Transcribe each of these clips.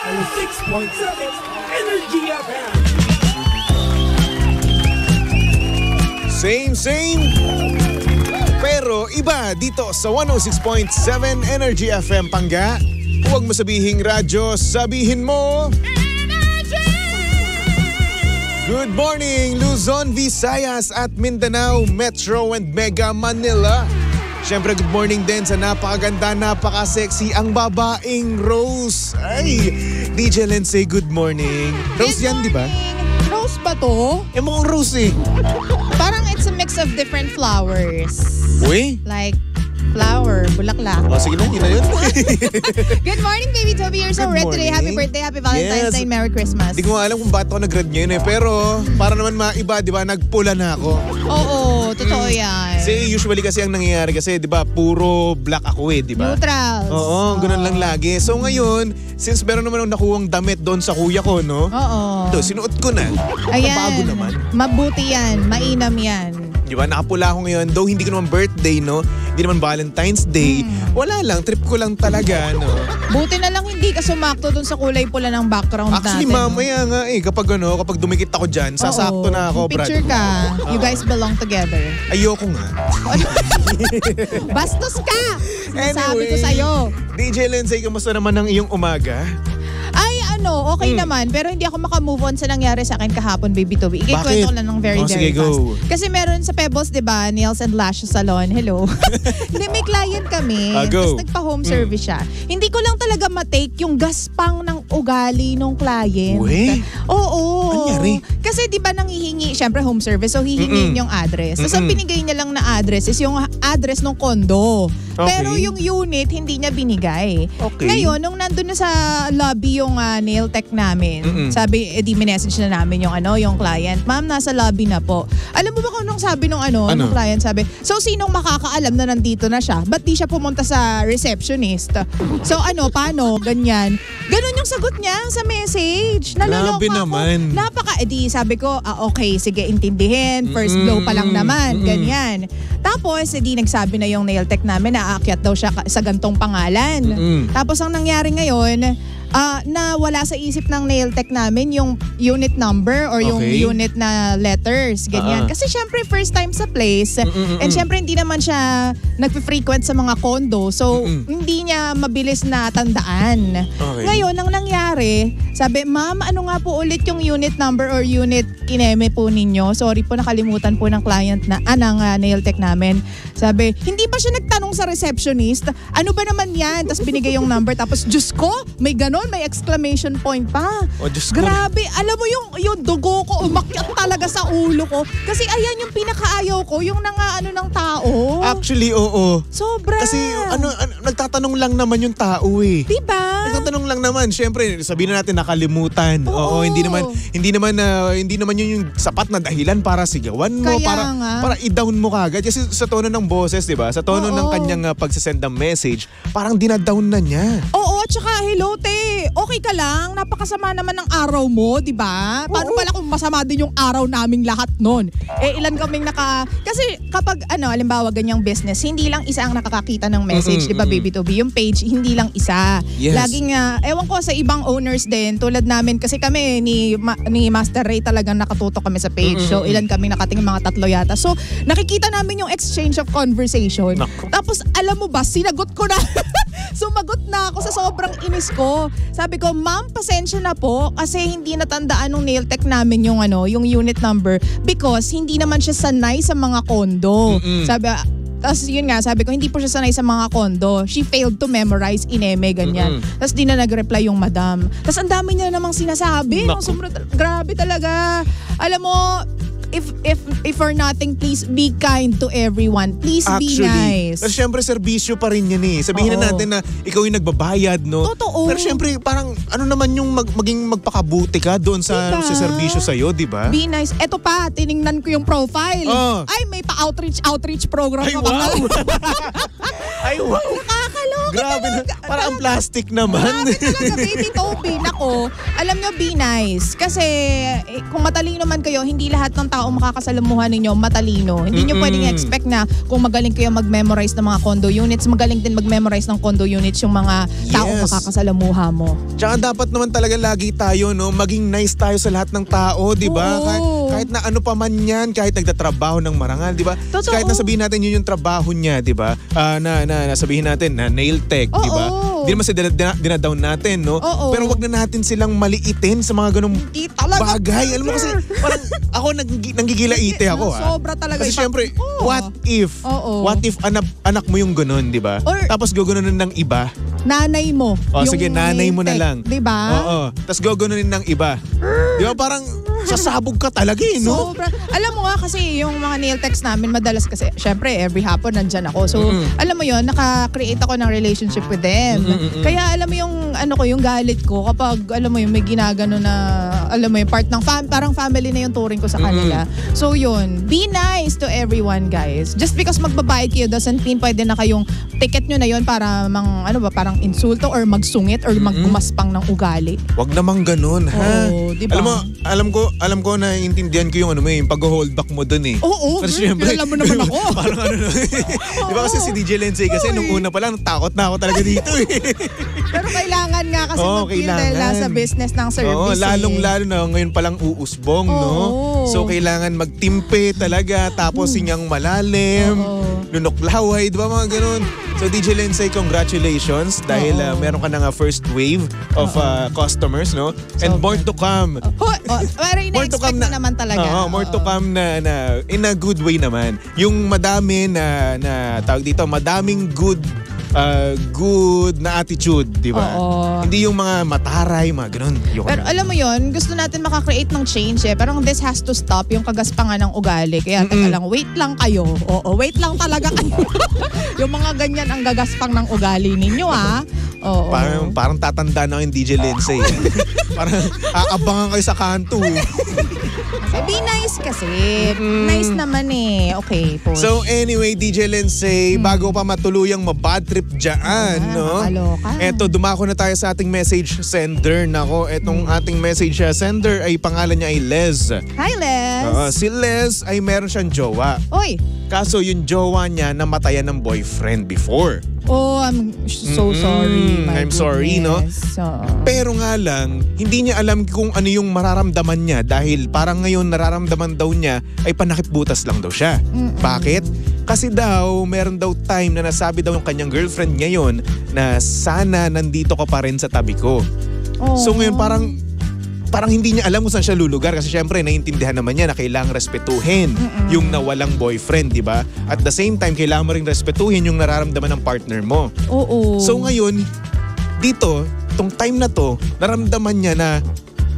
106.7 Energy FM. Same. Pero iba dito sa 106.7 Energy FM Pangga. Huwag mo sabihing radyo, sabihin mo Good morning, Luzon, Visayas at Mindanao, Metro and Mega Manila. Siyempre, good morning din sa napakaganda, napaka-sexy ang babaeng Rose. Ay, DJ Lindsay, good morning. Rose yan, di ba? Rose ba to? Mukhang Rose eh. Parang it's a mix of different flowers. Uy? Like flower, bulaklak. Sige na, yun na yun. Good morning, baby Toby. You're so Good red today. Happy morning. birthday, happy Valentine's Day, Merry Christmas. Hindi ko alam kung bakit ako nag-red ngayon eh. Pero para naman maiba, di ba, nagpula na ako. Oo, totoo yan. Kasi usually kasi ang nangyayari kasi, di ba, puro black ako eh, di ba? Neutrals. Oo, ganun lang lagi. So ngayon, since meron naman akong nakuhang damit doon sa kuya ko, no? Oo. Ito, sinuot ko na. Ayan. Bago naman. Mabuti yan. Mainam yan. Di ba, nakapula ako ngayon. Though hindi ko naman birthday, no? Hindi naman Valentine's Day. Wala lang, trip ko lang talaga, no? Buti na lang hindi ka sumakto dun sa kulay pula ng background Actually, natin. mamaya nga eh, kapag dumikit ako dyan, sasakto na ako, Brad. Picture ka. You guys belong together. Ayoko nga. Bastos ka! Sabi ko Anyway, sa'yo. DJ Lindsay, kamusta naman ang iyong umaga? Okay naman. Pero hindi ako makamove on sa nangyari sa akin kahapon, baby Toby. Ikikwento ko lang ng very Sige, fast. go. Kasi meron sa Pebbles, di ba, Nails and Lash Salon. Hello. Hindi, may client kami. Go. Tapos nagpa-home service siya. Hindi ko lang talaga matake yung gaspang ng ugali ng client. Uy? Oo. Anyari? Kasi di ba nanghihingi, syempre home service, so hihingin yung address. Tapos ang binigay niya lang na address is yung address ng kondo. Okay. Pero yung unit, hindi niya binigay. Okay. Ngayon, nung nandun na sa lobby yung nail tech namin, sabi, di message na namin yung client, ma'am, nasa lobby na po. Alam mo ba kung anong sabi nung nung client? Sabi, so sinong makakaalam na nandito na siya? Ba't di siya pumunta sa receptionist? So paano? Ganyan. Ganon yung sagot niya sa message. Naloloka Grabe ako. naman. Sabi ko, okay, sige, intindihin. First blow pa lang naman. Ganyan. Tapos, nagsabi na yung nail tech namin na aakyat daw siya sa gantong pangalan. Tapos, ang nangyari ngayon, na wala sa isip ng nail tech namin yung unit number or yung unit na letters, ganyan. Kasi syempre first time sa place and syempre hindi naman siya nagpe-frequent sa mga condo, so hindi niya mabilis na tandaan. Ngayon, ang nangyari, sabi, ma'am, ano nga po ulit yung unit number or unit kineme po ninyo? Sorry po, nakalimutan po ng client na ng nail tech namin. Sabi, hindi ba siya nagtanong sa receptionist? Ano ba naman yan? Tapos binigay yung number, tapos Diyos ko, may ganon, may exclamation point pa. Diyos ko. Grabe, alam mo yung dugo ko umakyat talaga sa ulo ko. Kasi ayan yung pinakaayaw ko, yung nangaano ng tao. Actually, oo. Sobra. Kasi nagtatanong lang naman yung tao eh. Diba? Nagtatanong lang naman. Siyempre, sabihin na natin nakalimutan. Oo, hindi naman yun yung sapat na dahilan para sigawan mo, Kaya para i-down mo kagad. Kasi sa tono ng boses, 'di ba? Sa tono ng kanyang pagsasend ng message, parang dinadown na niya. Oo, tsaka hello te, okay ka lang? Napakasama naman ng araw mo, di ba? Paano pala kung masama din yung araw naming lahat nun? Ilan kaming kasi kapag halimbawa ganyang business, hindi lang isa ang nakakakita ng message, di ba baby Toby? Yung page, hindi lang isa. Yes. Laging, ewan ko sa ibang owners din, tulad namin, kasi kami ni Master Ray talagang nakatutok kami sa page. So ilan kami nakatingin, mga 3 yata. So nakikita namin yung exchange of conversation. Naku. Tapos alam mo ba, sinagot ko na. Sumagot na ako sa sobrang inis ko. Sabi ko, ma'am, pasensya na po kasi hindi natandaan ng nail tech namin yung unit number because hindi naman siya sanay sa mga kondo. Tapos yun nga, sabi ko, hindi po siya sanay sa mga kondo. She failed to memorize ineme, ganyan. Tapos di na nag-reply yung madam. Tapos ang dami niya namang sinasabi. Grabe talaga. Alam mo, if for nothing, please be kind to everyone. Please be nice. Pero syempre, serbisyo pa rin yan eh. Sabihin na natin na ikaw yung nagbabayad, no? Totoo. Pero syempre, parang naman yung maging magpakabuti ka doon sa serbisyo sa'yo, di ba? Be nice. Eto pa, tiningnan ko yung profile. Ay, may pa-outreach program. Ay, wow! Ay, wow! Nakakaloka. Grabe na. Parang ang plastic naman. Grabe talaga, baby Toby. Nako, alam nyo, be nice. Kasi kung matalino man kayo, hindi lahat ng tao makakasalamuhan ninyo matalino. Hindi nyo pwedeng expect na kung magaling kayo mag-memorize ng mga condo units, magaling din mag-memorize ng condo units yung mga tao makakasalamuha mo. Tsaka dapat naman talaga lagi tayo, no, maging nice tayo sa lahat ng tao, di ba? Kahit na ano pa man yan, kahit nagtatrabaho ng marangal, di ba? Kahit na sabihin natin yun yung trabaho niya, di ba? Na sabihin natin na nail tech, di ba? Hindi naman dinadown natin, no? Pero wag na natin silang maliitin sa mga ganung bagay. Alam mo kasi, parang ako nanggigila-ite ako. Sobra talaga. Kasi syempre, what if anak mo yung ganun, di ba? Tapos gugununin ng iba. Nanay mo. Sige, nanay mo na lang. Di ba? Oo. Tapos gugununin ng iba. Di ba parang sasabog ka talaga no? Sobra. Alam mo nga kasi yung mga nail techs namin madalas kasi syempre every hapon nandyan ako. So alam mo yon, naka-create ako ng relationship with them. Kaya alam mo yung yung galit ko kapag alam mo yung may ginagano na alam mo yung part ng parang family na yung turing ko sa kanila. So yun, be nice to everyone guys. Just because magbabayad kayo doesn't mean pwede na kayong ticket nyo na yon para parang insulto or magsungit or maggumaspang ng ugali. Wag namang ganun, ha? Diba? Alam ko na intindihan ko yung yung pag-hold back mo dun eh. Oo, kasi syempre, alam mo naman ako. Parang di ba kasi si DJ Lindsay kasi nung una pa lang takot na ako talaga dito eh. Pero kailangan nga kasi mag-feel dahil nasa business ng service. Lalong-lalo na ngayon palang uusbong, no? So kailangan magtimpe talaga tapos sinyang malalim, lunoklaway, di ba mga ganun? So DJ Lindsay, congratulations dahil meron ka na nga first wave of customers, no? And more to come. Pero ina-expect na naman talaga. More to come na in a good way naman. Yung madami na tawag dito, madaming good na attitude, di ba? Hindi yung mga mataray, mga ganun. Pero alam mo yon, gusto natin makakreate ng change eh. Parang this has to stop yung kagaspangan ng ugali. Kaya teka lang, wait lang kayo. Wait lang talaga kayo. Yung mga ganyan ang gagaspang ng ugali ninyo Parang tatanda na yung DJ Lindsay. Parang aabangan kayo sa kanto. Be nice kasi. Nice naman eh. Okay, push. So anyway, DJ Lindsay, bago pa matuluyang mabad trip dyan, no? Makaloka. Eto, dumako na tayo sa ating message sender. Nako, etong ating message sender ay pangalan niya ay Les. Hi, Les. Si Les ay meron siyang jowa. Oy. Kaso yung jowa niya namatayan ng boyfriend before. I'm so sorry. I'm sorry, no? Pero nga lang, hindi niya alam kung ano yung mararamdaman niya dahil parang ngayon nararamdaman daw niya ay panakip butas lang daw siya. Bakit? Kasi daw, meron daw time na nasabi daw yung kanyang girlfriend ngayon na sana nandito ka pa rin sa tabi ko. So ngayon parang hindi niya alam kung saan siya lulugar kasi syempre naiintindihan naman niya na kailangang respetuhin yung nawalang boyfriend, di ba? At the same time, kailangan mo ring respetuhin yung nararamdaman ng partner mo. So ngayon, dito, tong time na to, naramdaman niya na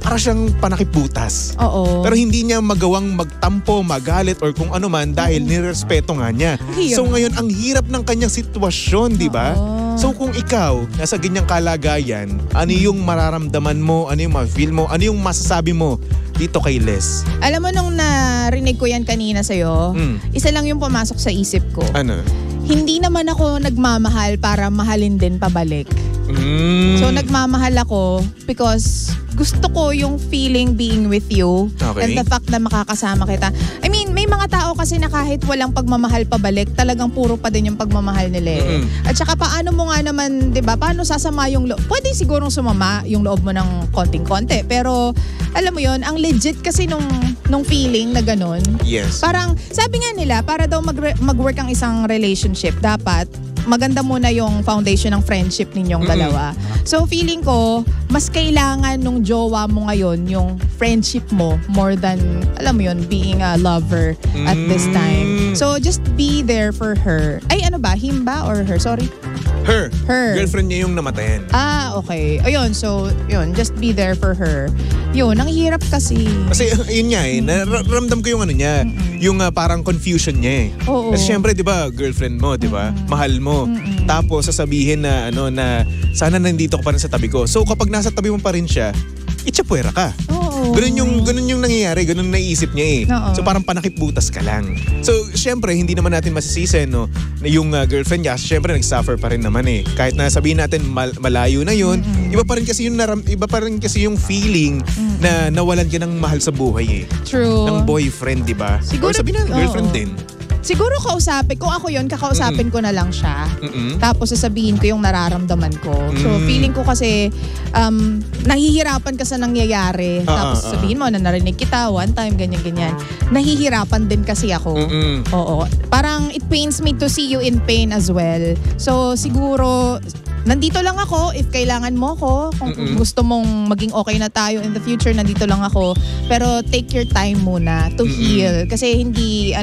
para siyang panakip-butas. Pero hindi niya magawang magtampo, magalit or kung ano man dahil nirespeto nga niya. So ngayon, ang hirap ng kanyang sitwasyon, di ba? So kung ikaw, nasa ganyang kalagayan, ano yung mararamdaman mo, ano yung ma-feel mo, ano yung masasabi mo dito kay Les? Alam mo nung narinig ko yan kanina sa'yo, isa lang yung pumasok sa isip ko. Ano? Hindi naman ako nagmamahal para mahalin din pabalik. So nagmamahal ako because gusto ko yung feeling being with you and the fact na makakasama kita. I mean, may mga tao kasi na kahit walang pagmamahal pabalik, talagang puro pa din yung pagmamahal nila eh. At saka paano mo nga naman, 'di ba? Paano sasama yung loob? Pwede sigurong sumama yung loob mo ng konting-konti, pero alam mo 'yon, ang legit kasi nung feeling na ganun. Yes. Parang sabi nga nila, para daw mag-work ang isang relationship, dapat maganda muna yung foundation ng friendship ninyong dalawa. So feeling ko, mas kailangan nung jowa mo ngayon yung friendship mo more than, alam mo yun, being a lover at this time. So just be there for her. Ay, ano ba? Him ba or her? Sorry. Her. Girlfriend niya yung namatayan. Okay. Ayun, so yun, just be there for her. Yun, ang hirap kasi. Kasi yun nga ramdam ko yung ano niya, yung parang confusion niya eh. Kasi syempre, di ba, girlfriend mo, di ba? Mahal mo. Tapos sasabihin na na sana nandito ka pa rin sa tabi ko. So kapag nasa tabi mo pa rin siya, itsapuera ka. Ganun yung nangyayari, ganun naisip niya eh. Oo. So parang panakip butas ka lang. So syempre, hindi naman natin masisisi, no, na yung girlfriend niya, syempre nag-suffer pa rin naman eh. Kahit na sabihin natin malayo na yun, iba pa rin kasi yung feeling na nawalan ka ng mahal sa buhay eh. True. Ng boyfriend, di ba? Siguro, Or sabihin na girlfriend din. Siguro kung ako yun, kakausapin ko na lang siya. Tapos sasabihin ko yung nararamdaman ko. So feeling ko kasi nahihirapan ka sa nangyayari. Tapos sabihin mo na narinig kita one time, ganyan-ganyan. Nahihirapan din kasi ako. Oo. Parang it pains me to see you in pain as well. So siguro, nandito lang ako if kailangan mo ko. Kung gusto mong maging okay na tayo in the future, nandito lang ako. Pero take your time muna to heal. Kasi hindi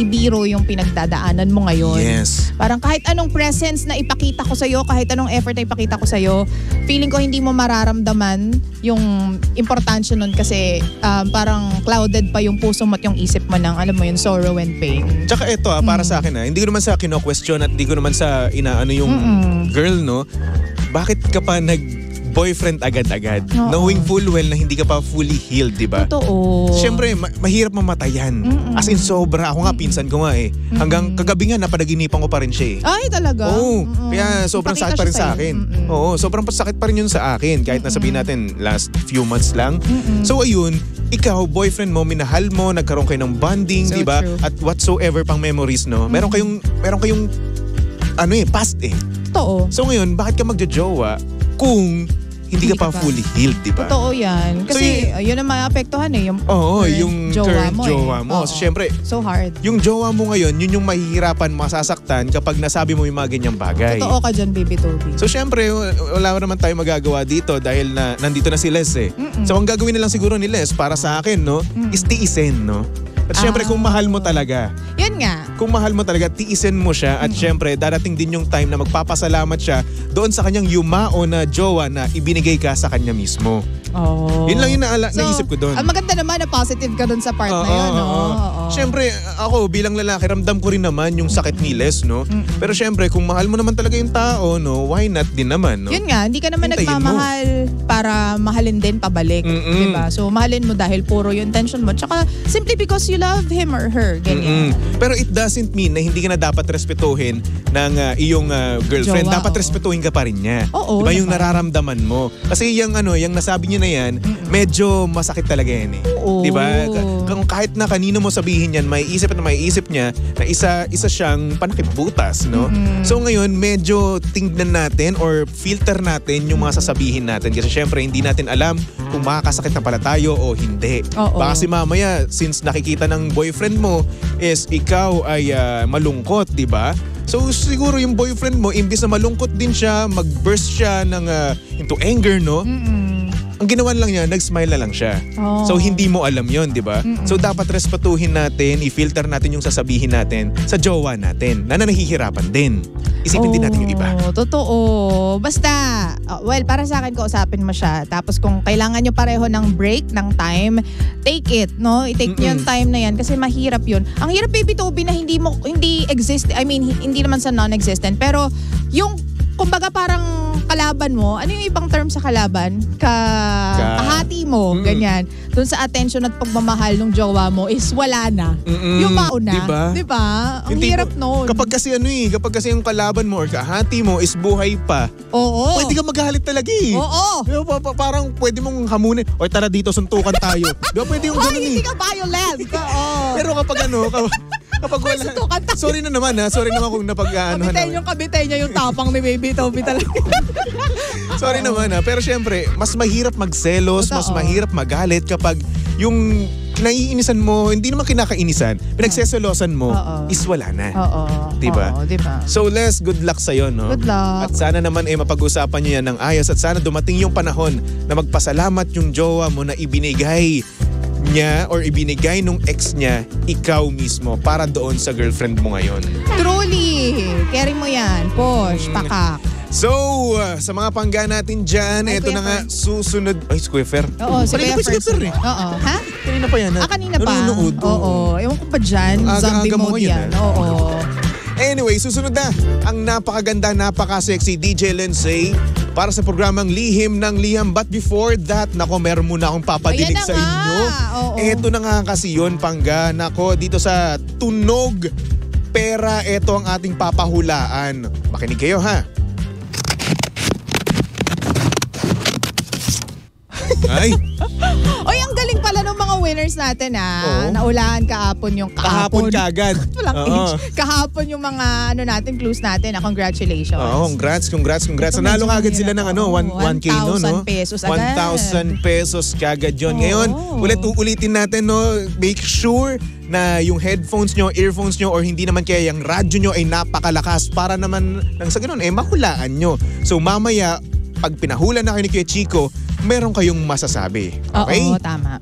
biro yung pinagdadaanan mo ngayon. Yes. Parang kahit anong presence na ipakita ko sa'yo, kahit anong effort na ipakita ko sa'yo, feeling ko hindi mo mararamdaman yung importansya nun kasi parang clouded pa yung puso mo at yung isip mo ng, alam mo yun, sorrow and pain. Tsaka ito para sa akin hindi ko naman sa kino-question at hindi ko naman sa inaano yung girl, no? Bakit ka pa nag-boyfriend agad-agad? Knowing full well na hindi ka pa fully healed, di ba? Totoo. Siyempre, mahirap mamatayan. As in, sobra. Ako nga, pinsan ko nga eh. Hanggang kagabi nga, napanaginipan ko pa rin siya eh. Ay, talaga? Oo. Kaya sobrang sakit pa rin sa akin. Oo, sobrang sakit pa rin yun sa akin. Kahit nasabihin natin, last few months lang. So ayun, ikaw, boyfriend mo, minahal mo, nagkaroon kayo ng bonding, So di ba? true. At whatsoever pang memories, no? Meron kayong past eh. Totoo. So ngayon, bakit ka magjojowa kung hindi ka pa fully healed, di ba? Totoo yan. Kasi yun ang maapektuhan eh. Yung Current jowa mo. So syempre, so hard. yung jowa mo ngayon, yun yung mahihirapan, masasaktan kapag nasabi mo yung mga ganyang bagay. Totoo ka dyan, baby Toby. So syempre, wala naman tayo magagawa dito dahil na nandito na si Les eh. So ang gagawin na lang siguro ni Les para sa akin, no, is tiisin, no? At syempre kung mahal mo talaga, Yan nga. kung mahal mo talaga, tiisin mo siya at syempre darating din yung time na magpapasalamat siya doon sa kanyang yumao na jowa na ibinigay ka sa kanya mismo. Oh. Yun lang yung naisip ko doon. Ang maganda naman na positive ka doon sa part na yun, no? Oo. Siyempre, ako bilang lalaki, ramdam ko rin naman yung sakit ni Les, no? Pero siyempre, kung mahal mo naman talaga yung tao, no, why not din naman, no? Yun nga, hindi ka naman Hintayin nagmamahal para mahalin din pabalik. Diba? So, mahalin mo dahil puro yung intention mo. Tsaka, simply because you love him or her. Ganyan. Pero it doesn't mean na hindi ka na dapat respetuhin ng iyong girlfriend. Jowa, Dapat oo. respetuhin ka pa rin niya. Oo, diba yung naman. nararamdaman mo? Kasi yung nasabi niya na yan, medyo masakit talaga yan eh. Oo. Diba? Kung kahit na kanino mo sabihin yan, may isip niya na isa siyang panakipbutas, no? So ngayon, medyo tingnan natin or filter natin yung mga sasabihin natin. Kasi syempre, hindi natin alam kung makakasakit na pala tayo o hindi. Oo. Baka si mamaya, since nakikita ng boyfriend mo is ikaw ay malungkot, di ba? So siguro yung boyfriend mo, imbis na malungkot din siya, mag-burst siya ng into anger, no? Ang ginawa lang niya, nag-smile na lang siya. Oh. So hindi mo alam yon, di ba? So dapat respetuhin natin, i-filter natin yung sasabihin natin sa jowa natin na nahihirapan din. Isipin din natin yung iba. Totoo. Basta, para sa akin, kausapin mo siya. Tapos kung kailangan nyo pareho ng break, ng time, take it, no? I-take nyo yung time na yan kasi mahirap yun. Ang hirap, baby Toby, na hindi exist, hindi naman sa non-existent. Pero yung, kumbaga parang kalaban mo, ano yung ibang term sa kalaban? Kahati mo, ganyan. Doon sa attention at pagmamahal ng jowa mo is wala na. Yung mauna. Diba? Ang hirap nun. Kapag kasi yung kalaban mo or kahati mo is buhay pa, Oo. pwede ka magalit talaga eh. Oo. Diba, parang pwede mong hamunin, o tara dito, suntukan tayo. Diba pwede yung ganun Hindi eh. ka violent. Oo. Pero kapag kapag wala, suntukan tayo. sorry na naman kung Kabitay niya yung tapang ni baby Toby talaga. Sorry naman pero syempre, mas mahirap magselos, Totoo. mas mahirap magalit kapag yung kinaiinisan mo, hindi naman kinakainisan, pinagseselosan mo, is wala na. Oo. Diba? Oo, diba? So Les, good luck sa'yo, no? Good luck. At sana naman mapag-usapan niyo yan ng ayos at sana dumating yung panahon na magpasalamat yung jowa mo na ibinigay niya or ibinigay nung ex niya ikaw mismo para doon sa girlfriend mo ngayon. Truly. Carry mo yan. Push. Pakak. So, sa mga pangga natin dyan, Ay, eto Kuya na nga, susunod. Ay, Squiffer. Oo, si Kanina Kuya pa si First. Squiffer eh. Oo. Ha? Kanina pa yan. Kanina pa? Nanonood. Oo. Ewan ko pa dyan. Zombie Aga-aga mo mode ngayon, yan. Oo. Anyway, susunod na ang napakaganda, napaka-sexy DJ Lindsay para sa programang Lihim ng Liham. But before that, nako, meron muna akong papadinig Ayan na sa nga. inyo. Oo. Eto na nga kasi yun, Pangga. Nako, dito sa Tunog Pera, eto ang ating papahulaan. Makinig kayo, ha? Ay, Oy, ang galing pala ng mga winners natin Oo. Naulaan kahapon yung kahapon kagad. Walang Oo. age. Kahapon yung mga clues natin. Congratulations. Oo, congrats. Ito Nanalo medyo kagad sila ng mahirap. 1K, no? 1,000 pesos agad. 1,000 pesos kagad yun. Ngayon, Oo. ulitin natin, no? Make sure na yung headphones nyo, earphones nyo, or hindi naman kaya yung radyo nyo ay napakalakas para naman nang sa ganun, mahulaan nyo. So mamaya, pag pinahula na kayo ni Kuya Chico, meron kayong masasabi. Okay? Oo, tama.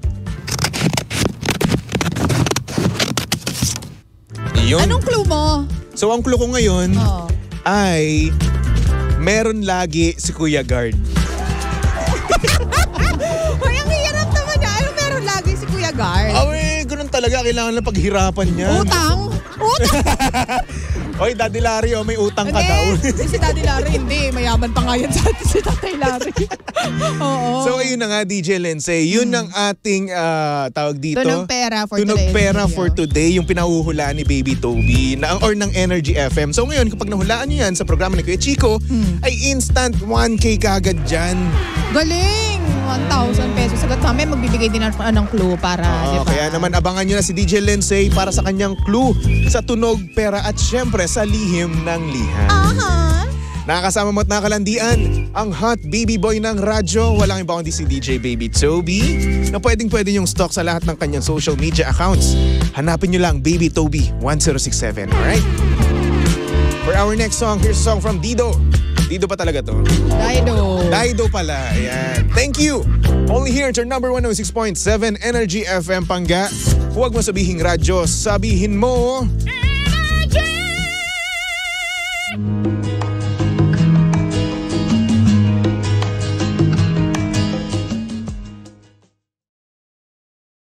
Yun. Anong clue mo? So ang clue ko ngayon Oo. ay meron lagi si Kuya Guard. Hoy, ang hirap naman na. Ano meron lagi si Kuya Gar? Ganun talaga. Kailangan lang paghirapan niya. Utang? Oy, Daddy Larry, may utang ka daw. Si Daddy Larry, hindi. Mayaman pa nga yan sa atin si Tatay Larry. Oo. So ayun na nga, DJ Lindsay. Yun ang ating tawag dito. Tunog pera for Tunog today's pera video. for today. Yung pinahuhulaan ni Baby Toby or ng Energy FM. So ngayon, kapag nahulaan nyo yan sa programa ni Kuya Chico, ay instant 1K kagad dyan. Galing! 1,000 pesos. Sagot namin, magbibigay din ng clue para, di ba? Kaya naman abangan nyo na si DJ Lindsay para sa kanyang clue sa Tunog Pera at syempre sa Lihim ng Liham. Aha! Nakakasama mo at nakalandian ang hot baby boy ng radyo. Walang iba kundi si DJ Baby Toby na pwede yung stock sa lahat ng kanyang social media accounts. Hanapin nyo lang Baby Toby 1067. Alright? For our next song, here's a song from Dido. Dido pa talaga to? Dido pala. Ayan. Thank you. Only here at your number 106.7 Energy FM, Pangga. Huwag mo sabihing radyo, sabihin mo...